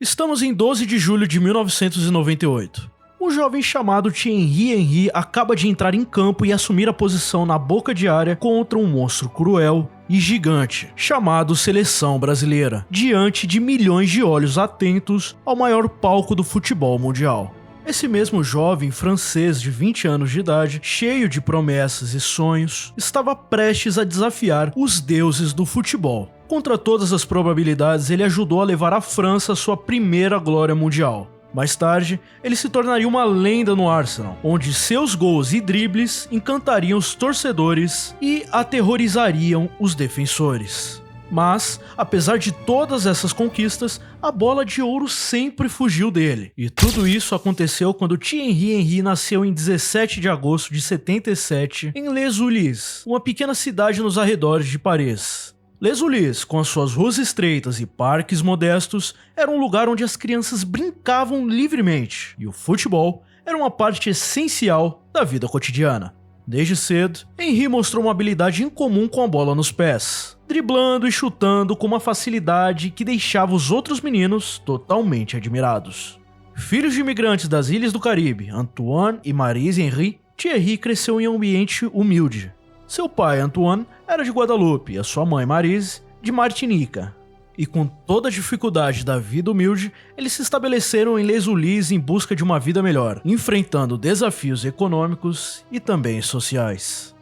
Estamos em 12 de julho de 1998. Um jovem chamado Thierry Henry acaba de entrar em campo e assumir a posição na boca de área contra um monstro cruel e gigante, chamado Seleção Brasileira, diante de milhões de olhos atentos ao maior palco do futebol mundial. Esse mesmo jovem francês de 20 anos de idade, cheio de promessas e sonhos, estava prestes a desafiar os deuses do futebol. Contra todas as probabilidades, ele ajudou a levar a França à sua primeira glória mundial. Mais tarde, ele se tornaria uma lenda no Arsenal, onde seus gols e dribles encantariam os torcedores e aterrorizariam os defensores. Mas, apesar de todas essas conquistas, a bola de ouro sempre fugiu dele. E tudo isso aconteceu quando Thierry Henry nasceu em 17 de agosto de 77 em Les Ulis, uma pequena cidade nos arredores de Paris. Les Ulis, com as suas ruas estreitas e parques modestos, era um lugar onde as crianças brincavam livremente, e o futebol era uma parte essencial da vida cotidiana. Desde cedo, Henry mostrou uma habilidade incomum com a bola nos pés, driblando e chutando com uma facilidade que deixava os outros meninos totalmente admirados. Filhos de imigrantes das Ilhas do Caribe, Antoine e Maryse Henry, Thierry cresceu em um ambiente humilde. Seu pai, Antoine, era de Guadalupe e a sua mãe, Maryse, de Martinica. E com toda a dificuldade da vida humilde, eles se estabeleceram em Les Ulis em busca de uma vida melhor, enfrentando desafios econômicos e também sociais.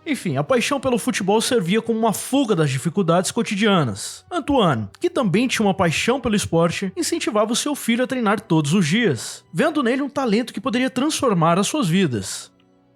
Enfim, a paixão pelo futebol servia como uma fuga das dificuldades cotidianas. Antoine, que também tinha uma paixão pelo esporte, incentivava o seu filho a treinar todos os dias, vendo nele um talento que poderia transformar as suas vidas.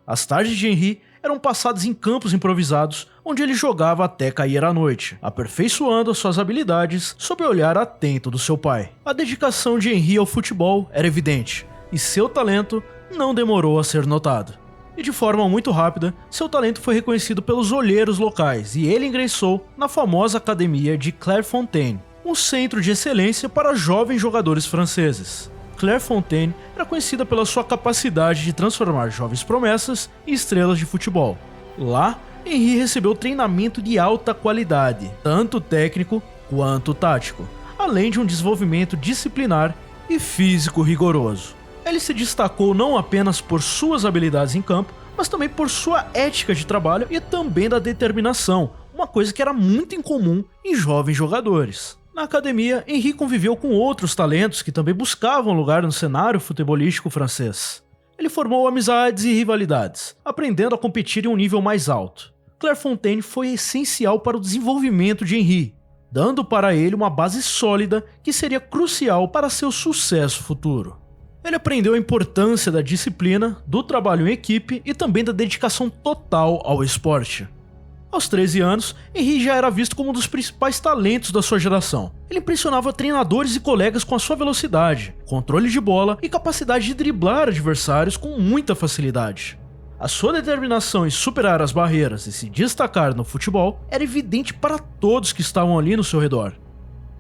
As tardes de Henry eram passadas em campos improvisados, onde ele jogava até cair a noite, aperfeiçoando as suas habilidades sob o olhar atento do seu pai. A dedicação de Henry ao futebol era evidente, e seu talento não demorou a ser notado. E de forma muito rápida, seu talento foi reconhecido pelos olheiros locais, e ele ingressou na famosa academia de Clairefontaine, um centro de excelência para jovens jogadores franceses. Clairefontaine era conhecida pela sua capacidade de transformar jovens promessas em estrelas de futebol. Lá, Henry recebeu treinamento de alta qualidade, tanto técnico quanto tático, além de um desenvolvimento disciplinar e físico rigoroso. Ele se destacou não apenas por suas habilidades em campo, mas também por sua ética de trabalho e também da determinação, uma coisa que era muito incomum em jovens jogadores. Na academia, Henry conviveu com outros talentos que também buscavam lugar no cenário futebolístico francês. Ele formou amizades e rivalidades, aprendendo a competir em um nível mais alto. Clairefontaine foi essencial para o desenvolvimento de Henry, dando para ele uma base sólida que seria crucial para seu sucesso futuro. Ele aprendeu a importância da disciplina, do trabalho em equipe e também da dedicação total ao esporte. Aos 13 anos, Henry já era visto como um dos principais talentos da sua geração. Ele impressionava treinadores e colegas com a sua velocidade, controle de bola e capacidade de driblar adversários com muita facilidade. A sua determinação em superar as barreiras e se destacar no futebol era evidente para todos que estavam ali no seu redor.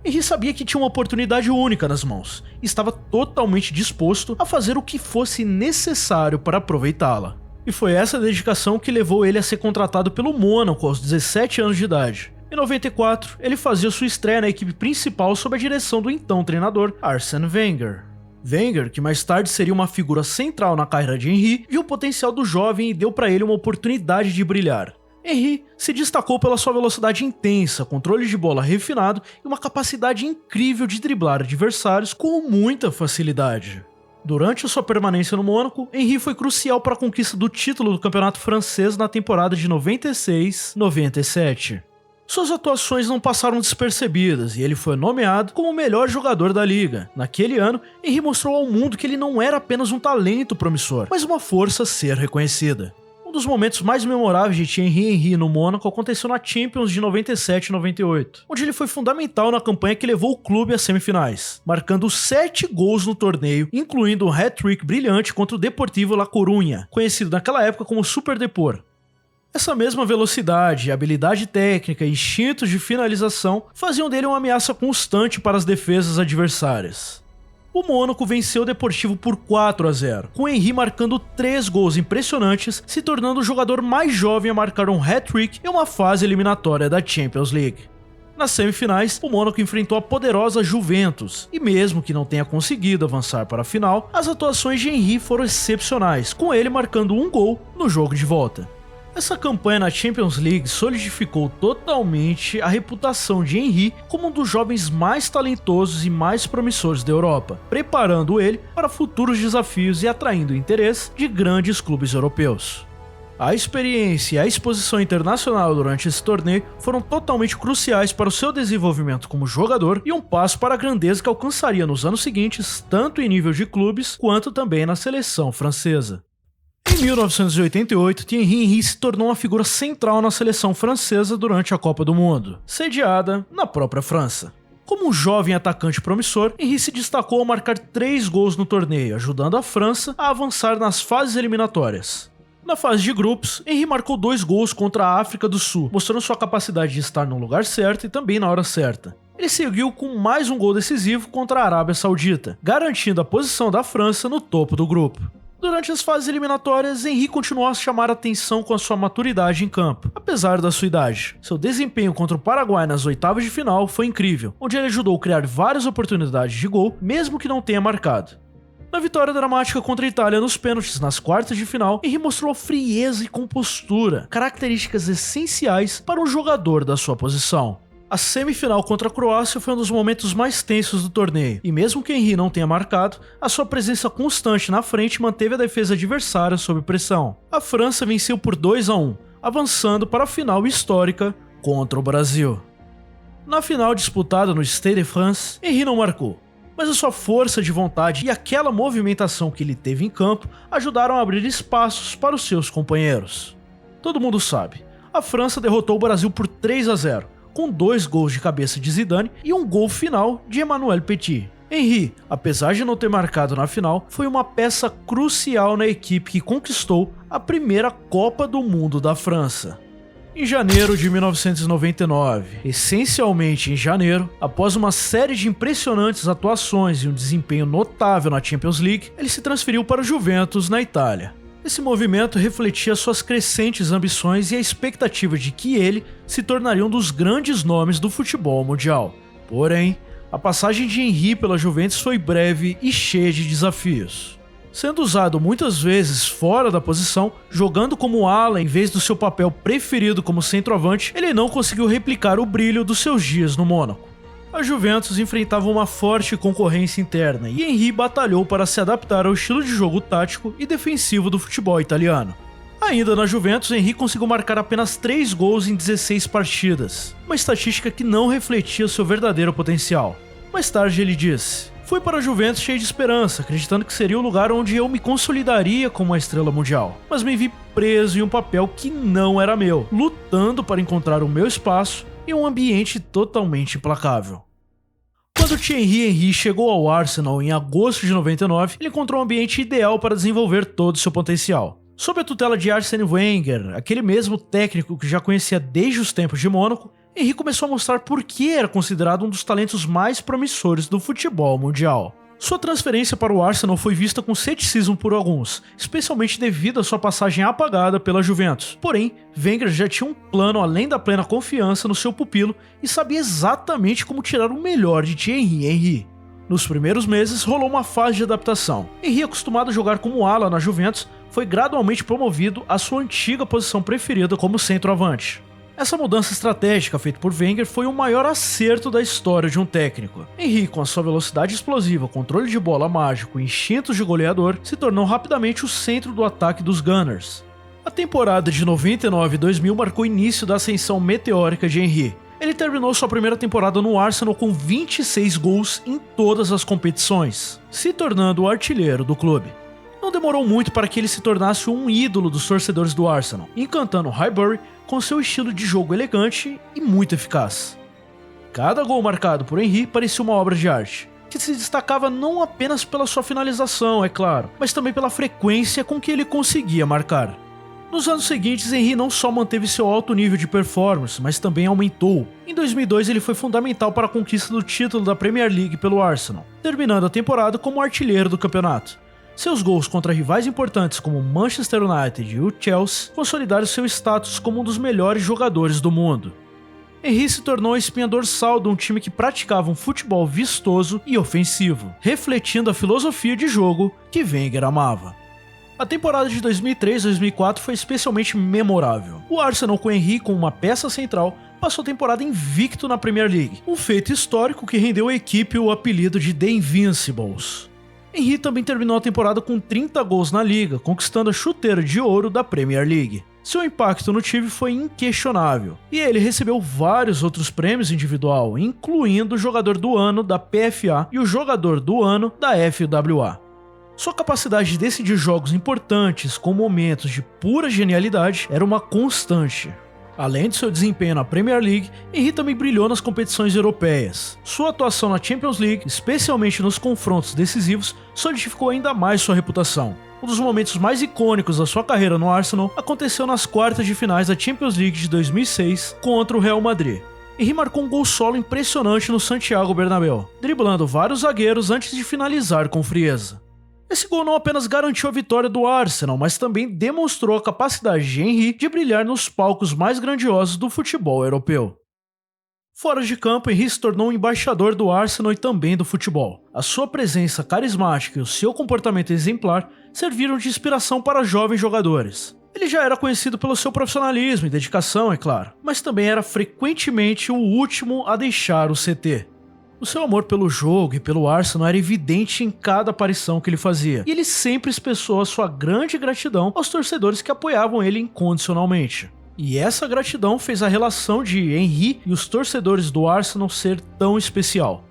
Henry sabia que tinha uma oportunidade única nas mãos e estava totalmente disposto a fazer o que fosse necessário para aproveitá-la. E foi essa dedicação que levou ele a ser contratado pelo Mônaco aos 17 anos de idade. Em 94, ele fazia sua estreia na equipe principal sob a direção do então treinador Arsène Wenger. Wenger, que mais tarde seria uma figura central na carreira de Henry, viu o potencial do jovem e deu para ele uma oportunidade de brilhar. Henry se destacou pela sua velocidade intensa, controle de bola refinado e uma capacidade incrível de driblar adversários com muita facilidade. Durante a sua permanência no Mônaco, Henry foi crucial para a conquista do título do campeonato francês na temporada de 96-97. Suas atuações não passaram despercebidas e ele foi nomeado como o melhor jogador da liga. Naquele ano, Henry mostrou ao mundo que ele não era apenas um talento promissor, mas uma força a ser reconhecida. Um dos momentos mais memoráveis de Thierry Henry no Mônaco aconteceu na Champions de 97-98, onde ele foi fundamental na campanha que levou o clube às semifinais, marcando 7 gols no torneio, incluindo um hat-trick brilhante contra o Deportivo La Coruña, conhecido naquela época como Super Depor. Essa mesma velocidade, habilidade técnica e instintos de finalização faziam dele uma ameaça constante para as defesas adversárias. O Mônaco venceu o Deportivo por 4-0, com Henry marcando 3 gols impressionantes, se tornando o jogador mais jovem a marcar um hat-trick em uma fase eliminatória da Champions League. Nas semifinais, o Mônaco enfrentou a poderosa Juventus, e mesmo que não tenha conseguido avançar para a final, as atuações de Henry foram excepcionais, com ele marcando um gol no jogo de volta. Essa campanha na Champions League solidificou totalmente a reputação de Henry como um dos jovens mais talentosos e mais promissores da Europa, preparando ele para futuros desafios e atraindo o interesse de grandes clubes europeus. A experiência e a exposição internacional durante esse torneio foram totalmente cruciais para o seu desenvolvimento como jogador e um passo para a grandeza que alcançaria nos anos seguintes, tanto em nível de clubes quanto também na seleção francesa. Em 1988, Thierry Henry se tornou uma figura central na seleção francesa durante a Copa do Mundo, sediada na própria França. Como um jovem atacante promissor, Henry se destacou ao marcar 3 gols no torneio, ajudando a França a avançar nas fases eliminatórias. Na fase de grupos, Henry marcou 2 gols contra a África do Sul, mostrando sua capacidade de estar no lugar certo e também na hora certa. Ele seguiu com mais um gol decisivo contra a Arábia Saudita, garantindo a posição da França no topo do grupo. Durante as fases eliminatórias, Henry continuou a chamar a atenção com a sua maturidade em campo, apesar da sua idade. Seu desempenho contra o Paraguai nas oitavas de final foi incrível, onde ele ajudou a criar várias oportunidades de gol, mesmo que não tenha marcado. Na vitória dramática contra a Itália nos pênaltis nas quartas de final, Henry mostrou frieza e compostura, características essenciais para um jogador da sua posição. A semifinal contra a Croácia foi um dos momentos mais tensos do torneio, e mesmo que Henry não tenha marcado, a sua presença constante na frente manteve a defesa adversária sob pressão. A França venceu por 2-1, avançando para a final histórica contra o Brasil. Na final disputada no Stade de France, Henry não marcou, mas a sua força de vontade e aquela movimentação que ele teve em campo ajudaram a abrir espaços para os seus companheiros. Todo mundo sabe, a França derrotou o Brasil por 3-0, com 2 gols de cabeça de Zidane e um gol final de Emmanuel Petit. Henry, apesar de não ter marcado na final, foi uma peça crucial na equipe que conquistou a primeira Copa do Mundo da França. Em janeiro de 1999, essencialmente em janeiro, após uma série de impressionantes atuações e um desempenho notável na Champions League, ele se transferiu para o Juventus na Itália. Esse movimento refletia suas crescentes ambições e a expectativa de que ele se tornaria um dos grandes nomes do futebol mundial. Porém, a passagem de Henry pela Juventus foi breve e cheia de desafios. Sendo usado muitas vezes fora da posição, jogando como ala em vez do seu papel preferido como centroavante, ele não conseguiu replicar o brilho dos seus dias no Mônaco. A Juventus enfrentava uma forte concorrência interna e Henry batalhou para se adaptar ao estilo de jogo tático e defensivo do futebol italiano. Ainda na Juventus, Henry conseguiu marcar apenas 3 gols em 16 partidas, uma estatística que não refletia seu verdadeiro potencial. Mais tarde ele disse: "Fui para a Juventus cheio de esperança, acreditando que seria o lugar onde eu me consolidaria como uma estrela mundial, mas me vi preso em um papel que não era meu, lutando para encontrar o meu espaço em um ambiente totalmente implacável." Quando Thierry Henry chegou ao Arsenal em agosto de 99, ele encontrou um ambiente ideal para desenvolver todo o seu potencial. Sob a tutela de Arsène Wenger, aquele mesmo técnico que já conhecia desde os tempos de Mônaco, Henry começou a mostrar por que era considerado um dos talentos mais promissores do futebol mundial. Sua transferência para o Arsenal foi vista com ceticismo por alguns, especialmente devido à sua passagem apagada pela Juventus. Porém, Wenger já tinha um plano além da plena confiança no seu pupilo e sabia exatamente como tirar o melhor de Thierry Henry. Nos primeiros meses, rolou uma fase de adaptação. Henry, acostumado a jogar como ala na Juventus, foi gradualmente promovido à sua antiga posição preferida como centroavante. Essa mudança estratégica feita por Wenger foi o maior acerto da história de um técnico. Henry, com a sua velocidade explosiva, controle de bola mágico e instintos de goleador, se tornou rapidamente o centro do ataque dos Gunners. A temporada de 99 e 2000 marcou o início da ascensão meteórica de Henry. Ele terminou sua primeira temporada no Arsenal com 26 gols em todas as competições, se tornando o artilheiro do clube. Não demorou muito para que ele se tornasse um ídolo dos torcedores do Arsenal, encantando Highbury com seu estilo de jogo elegante e muito eficaz. Cada gol marcado por Henry parecia uma obra de arte, que se destacava não apenas pela sua finalização, é claro, mas também pela frequência com que ele conseguia marcar. Nos anos seguintes, Henry não só manteve seu alto nível de performance, mas também aumentou. Em 2002, ele foi fundamental para a conquista do título da Premier League pelo Arsenal, terminando a temporada como artilheiro do campeonato. Seus gols contra rivais importantes como Manchester United e o Chelsea consolidaram seu status como um dos melhores jogadores do mundo. Henry se tornou a espinha dorsal de um time que praticava um futebol vistoso e ofensivo, refletindo a filosofia de jogo que Wenger amava. A temporada de 2003-2004 foi especialmente memorável. O Arsenal, com Henry como uma peça central, passou a temporada invicto na Premier League, um feito histórico que rendeu à equipe o apelido de The Invincibles. Henry também terminou a temporada com 30 gols na liga, conquistando a chuteira de ouro da Premier League. Seu impacto no time foi inquestionável, e ele recebeu vários outros prêmios individual, incluindo o Jogador do Ano da PFA e o Jogador do Ano da FWA. Sua capacidade de decidir jogos importantes com momentos de pura genialidade era uma constante. Além de seu desempenho na Premier League, Henry também brilhou nas competições europeias. Sua atuação na Champions League, especialmente nos confrontos decisivos, solidificou ainda mais sua reputação. Um dos momentos mais icônicos da sua carreira no Arsenal aconteceu nas quartas de finais da Champions League de 2006 contra o Real Madrid. Henry marcou um gol solo impressionante no Santiago Bernabéu, driblando vários zagueiros antes de finalizar com frieza. Esse gol não apenas garantiu a vitória do Arsenal, mas também demonstrou a capacidade de Henry de brilhar nos palcos mais grandiosos do futebol europeu. Fora de campo, Henry se tornou um embaixador do Arsenal e também do futebol. A sua presença carismática e o seu comportamento exemplar serviram de inspiração para jovens jogadores. Ele já era conhecido pelo seu profissionalismo e dedicação, é claro, mas também era frequentemente o último a deixar o CT. O seu amor pelo jogo e pelo Arsenal era evidente em cada aparição que ele fazia, e ele sempre expressou a sua grande gratidão aos torcedores que apoiavam ele incondicionalmente. E essa gratidão fez a relação de Henry e os torcedores do Arsenal ser tão especial.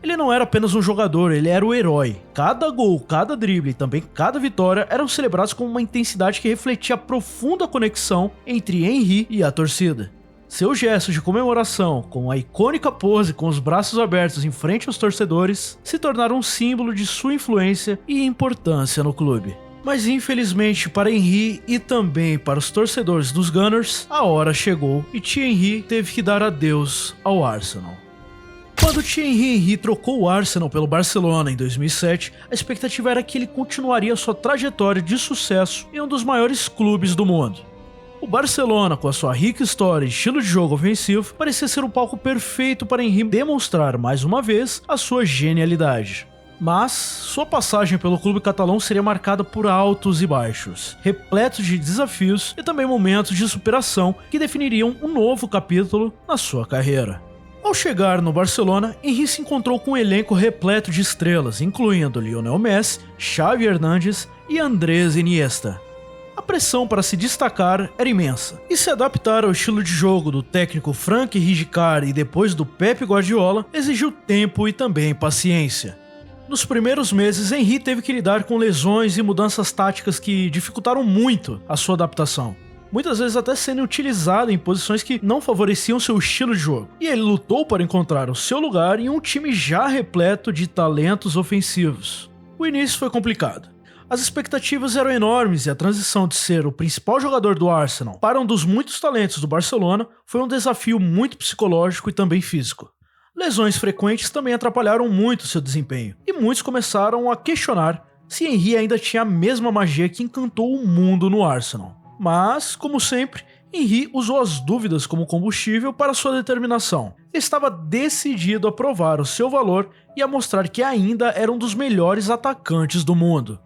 Ele não era apenas um jogador, ele era o herói. Cada gol, cada drible e também cada vitória eram celebrados com uma intensidade que refletia a profunda conexão entre Henry e a torcida. Seu gesto de comemoração, com a icônica pose com os braços abertos em frente aos torcedores, se tornaram um símbolo de sua influência e importância no clube. Mas infelizmente para Henry e também para os torcedores dos Gunners, a hora chegou e Thierry teve que dar adeus ao Arsenal. Quando Thierry Henry trocou o Arsenal pelo Barcelona em 2007, a expectativa era que ele continuaria sua trajetória de sucesso em um dos maiores clubes do mundo. O Barcelona, com a sua rica história e estilo de jogo ofensivo, parecia ser o palco perfeito para Henry demonstrar mais uma vez a sua genialidade. Mas sua passagem pelo clube catalão seria marcada por altos e baixos, repletos de desafios e também momentos de superação que definiriam um novo capítulo na sua carreira. Ao chegar no Barcelona, Henry se encontrou com um elenco repleto de estrelas, incluindo Lionel Messi, Xavi Hernández e Andrés Iniesta. A pressão para se destacar era imensa, e se adaptar ao estilo de jogo do técnico Frank Rijkaard e depois do Pep Guardiola exigiu tempo e também paciência. Nos primeiros meses, Henry teve que lidar com lesões e mudanças táticas que dificultaram muito a sua adaptação, muitas vezes até sendo utilizado em posições que não favoreciam seu estilo de jogo, e ele lutou para encontrar o seu lugar em um time já repleto de talentos ofensivos. O início foi complicado. As expectativas eram enormes e a transição de ser o principal jogador do Arsenal para um dos muitos talentos do Barcelona foi um desafio muito psicológico e também físico. Lesões frequentes também atrapalharam muito seu desempenho, e muitos começaram a questionar se Henry ainda tinha a mesma magia que encantou o mundo no Arsenal. Mas, como sempre, Henry usou as dúvidas como combustível para sua determinação. Ele estava decidido a provar o seu valor e a mostrar que ainda era um dos melhores atacantes do mundo.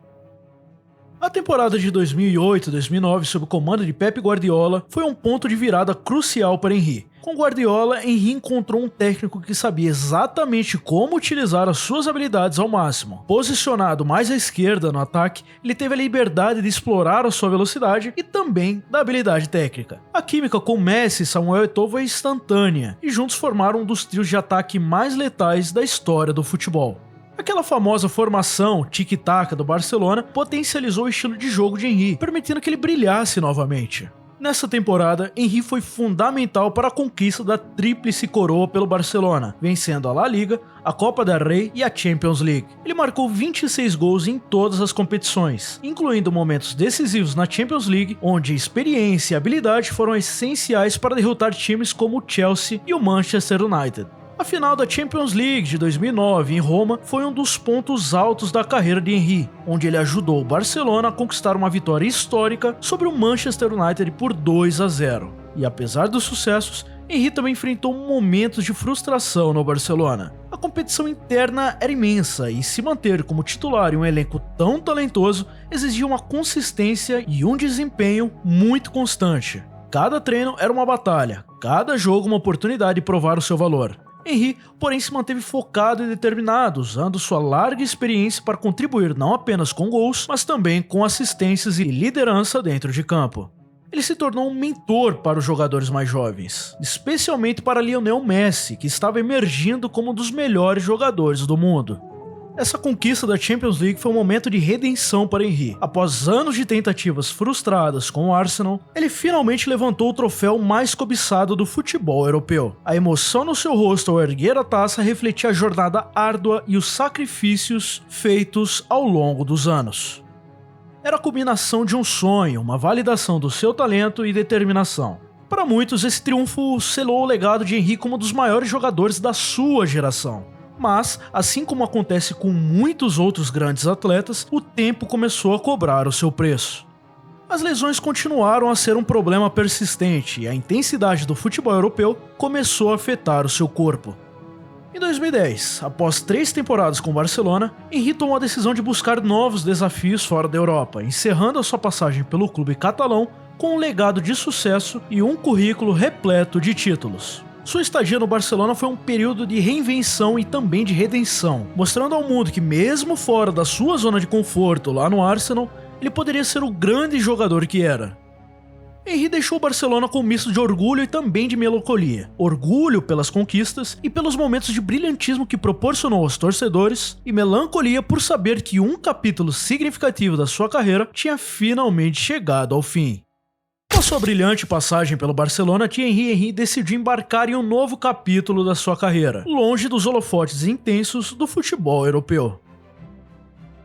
A temporada de 2008-2009, sob o comando de Pep Guardiola, foi um ponto de virada crucial para Henry. Com Guardiola, Henry encontrou um técnico que sabia exatamente como utilizar as suas habilidades ao máximo. Posicionado mais à esquerda no ataque, ele teve a liberdade de explorar a sua velocidade e também da habilidade técnica. A química com Messi e Samuel Eto'o foi instantânea, e juntos formaram um dos trios de ataque mais letais da história do futebol. Aquela famosa formação tic-tac do Barcelona potencializou o estilo de jogo de Henry, permitindo que ele brilhasse novamente. Nessa temporada, Henry foi fundamental para a conquista da tríplice coroa pelo Barcelona, vencendo a La Liga, a Copa del Rey e a Champions League. Ele marcou 26 gols em todas as competições, incluindo momentos decisivos na Champions League, onde experiência e habilidade foram essenciais para derrotar times como o Chelsea e o Manchester United. A final da Champions League de 2009 em Roma foi um dos pontos altos da carreira de Henry, onde ele ajudou o Barcelona a conquistar uma vitória histórica sobre o Manchester United por 2-0. E apesar dos sucessos, Henry também enfrentou momentos de frustração no Barcelona. A competição interna era imensa e se manter como titular em um elenco tão talentoso exigia uma consistência e um desempenho muito constante. Cada treino era uma batalha, cada jogo uma oportunidade de provar o seu valor. Henry, porém, se manteve focado e determinado, usando sua larga experiência para contribuir não apenas com gols, mas também com assistências e liderança dentro de campo. Ele se tornou um mentor para os jogadores mais jovens, especialmente para Lionel Messi, que estava emergindo como um dos melhores jogadores do mundo. Essa conquista da Champions League foi um momento de redenção para Henry. Após anos de tentativas frustradas com o Arsenal, ele finalmente levantou o troféu mais cobiçado do futebol europeu. A emoção no seu rosto ao erguer a taça refletia a jornada árdua e os sacrifícios feitos ao longo dos anos. Era a culminação de um sonho, uma validação do seu talento e determinação. Para muitos, esse triunfo selou o legado de Henry como um dos maiores jogadores da sua geração. Mas, assim como acontece com muitos outros grandes atletas, o tempo começou a cobrar o seu preço. As lesões continuaram a ser um problema persistente e a intensidade do futebol europeu começou a afetar o seu corpo. Em 2010, após 3 temporadas com o Barcelona, Henry tomou a decisão de buscar novos desafios fora da Europa, encerrando a sua passagem pelo clube catalão com um legado de sucesso e um currículo repleto de títulos. Sua estadia no Barcelona foi um período de reinvenção e também de redenção, mostrando ao mundo que mesmo fora da sua zona de conforto lá no Arsenal, ele poderia ser o grande jogador que era. Henry deixou o Barcelona com um misto de orgulho e também de melancolia. Orgulho pelas conquistas e pelos momentos de brilhantismo que proporcionou aos torcedores, e melancolia por saber que um capítulo significativo da sua carreira tinha finalmente chegado ao fim. Após sua brilhante passagem pelo Barcelona, Thierry Henry decidiu embarcar em um novo capítulo da sua carreira, longe dos holofotes intensos do futebol europeu.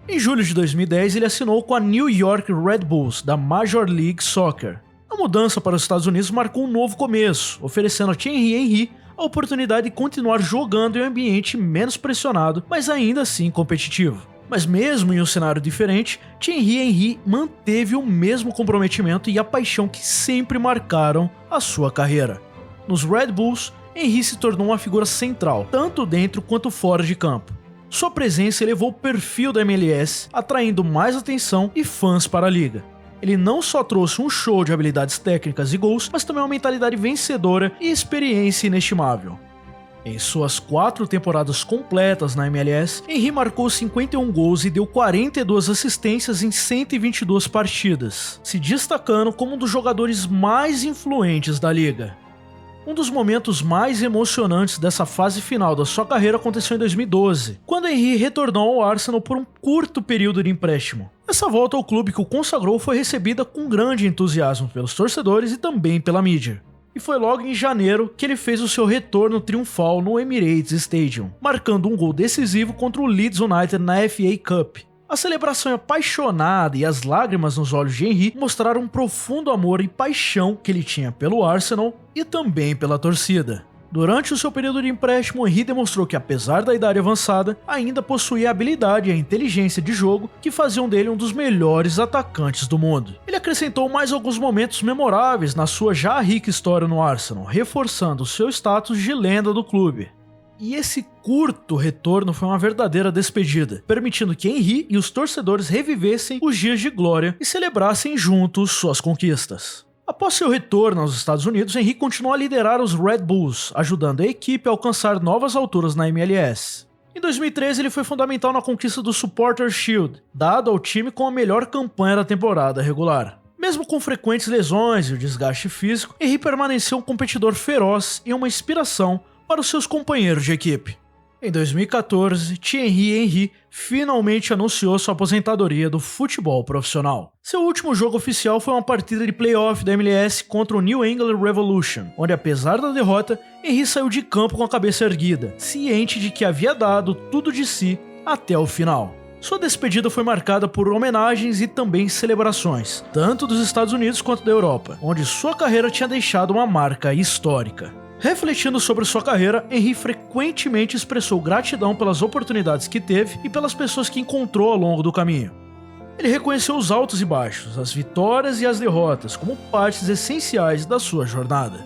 Em julho de 2010, ele assinou com a New York Red Bulls, da Major League Soccer. A mudança para os Estados Unidos marcou um novo começo, oferecendo a Thierry Henry a oportunidade de continuar jogando em um ambiente menos pressionado, mas ainda assim competitivo. Mas mesmo em um cenário diferente, Thierry Henry manteve o mesmo comprometimento e a paixão que sempre marcaram a sua carreira. Nos Red Bulls, Henry se tornou uma figura central, tanto dentro quanto fora de campo. Sua presença elevou o perfil da MLS, atraindo mais atenção e fãs para a liga. Ele não só trouxe um show de habilidades técnicas e gols, mas também uma mentalidade vencedora e experiência inestimável. Em suas 4 temporadas completas na MLS, Henry marcou 51 gols e deu 42 assistências em 122 partidas, se destacando como um dos jogadores mais influentes da liga. Um dos momentos mais emocionantes dessa fase final da sua carreira aconteceu em 2012, quando Henry retornou ao Arsenal por um curto período de empréstimo. Essa volta ao clube que o consagrou foi recebida com grande entusiasmo pelos torcedores e também pela mídia. E foi logo em janeiro que ele fez o seu retorno triunfal no Emirates Stadium, marcando um gol decisivo contra o Leeds United na FA Cup. A celebração apaixonada e as lágrimas nos olhos de Henry mostraram um profundo amor e paixão que ele tinha pelo Arsenal e também pela torcida. Durante o seu período de empréstimo, Henry demonstrou que, apesar da idade avançada, ainda possuía a habilidade e a inteligência de jogo que faziam dele um dos melhores atacantes do mundo. Ele acrescentou mais alguns momentos memoráveis na sua já rica história no Arsenal, reforçando seu status de lenda do clube. E esse curto retorno foi uma verdadeira despedida, permitindo que Henry e os torcedores revivessem os dias de glória e celebrassem juntos suas conquistas. Após seu retorno aos Estados Unidos, Henry continuou a liderar os Red Bulls, ajudando a equipe a alcançar novas alturas na MLS. Em 2013, ele foi fundamental na conquista do Supporters Shield, dado ao time com a melhor campanha da temporada regular. Mesmo com frequentes lesões e o desgaste físico, Henry permaneceu um competidor feroz e uma inspiração para os seus companheiros de equipe. Em 2014, Thierry Henry finalmente anunciou sua aposentadoria do futebol profissional. Seu último jogo oficial foi uma partida de playoff da MLS contra o New England Revolution, onde, apesar da derrota, Henry saiu de campo com a cabeça erguida, ciente de que havia dado tudo de si até o final. Sua despedida foi marcada por homenagens e também celebrações, tanto dos Estados Unidos quanto da Europa, onde sua carreira tinha deixado uma marca histórica. Refletindo sobre sua carreira, Henry frequentemente expressou gratidão pelas oportunidades que teve e pelas pessoas que encontrou ao longo do caminho. Ele reconheceu os altos e baixos, as vitórias e as derrotas como partes essenciais da sua jornada.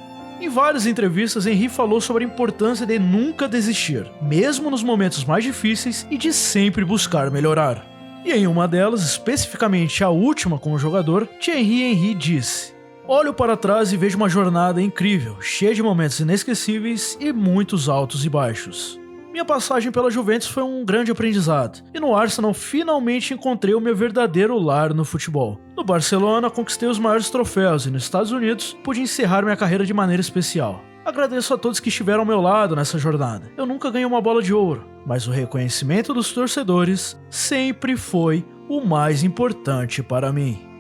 Em várias entrevistas, Henry falou sobre a importância de nunca desistir, mesmo nos momentos mais difíceis, e de sempre buscar melhorar. E em uma delas, especificamente a última com o jogador, Thierry Henry disse: "Olho para trás e vejo uma jornada incrível, cheia de momentos inesquecíveis e muitos altos e baixos. Minha passagem pela Juventus foi um grande aprendizado, e no Arsenal finalmente encontrei o meu verdadeiro lar no futebol. No Barcelona conquistei os maiores troféus e nos Estados Unidos pude encerrar minha carreira de maneira especial. Agradeço a todos que estiveram ao meu lado nessa jornada. Eu nunca ganhei uma bola de ouro, mas o reconhecimento dos torcedores sempre foi o mais importante para mim."